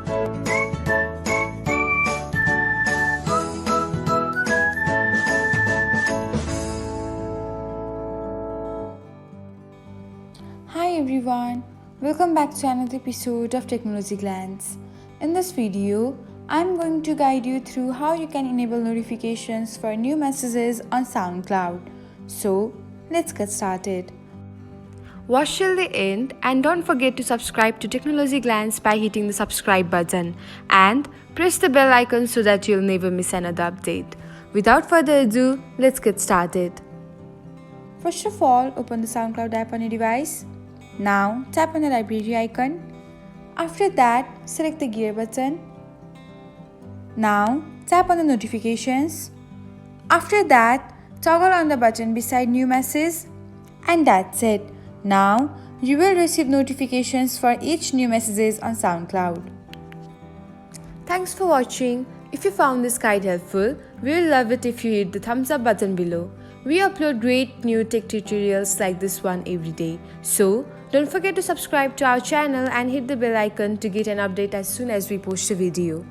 Hi everyone, welcome back to another episode of Technologyglance. In this video, I'm going to guide you through how you can enable notifications for new messages on SoundCloud. So, let's get started. Watch till the end and don't forget to subscribe to Technologyglance by hitting the subscribe button and press the bell icon so that you'll never miss another update. Without further ado, let's get started. First of all, open the SoundCloud app on your device. Now, tap on the library icon. After that, select the gear button. Now, tap on the notifications. After that, toggle on the button beside new message. And that's it. Now, you will receive notifications for each new messages on SoundCloud. Thanks for watching. If you found this guide helpful, we will love it if you hit the thumbs up button below. We upload great new tech tutorials like this one every day. So, don't forget to subscribe to our channel and hit the bell icon to get an update as soon as we post a video.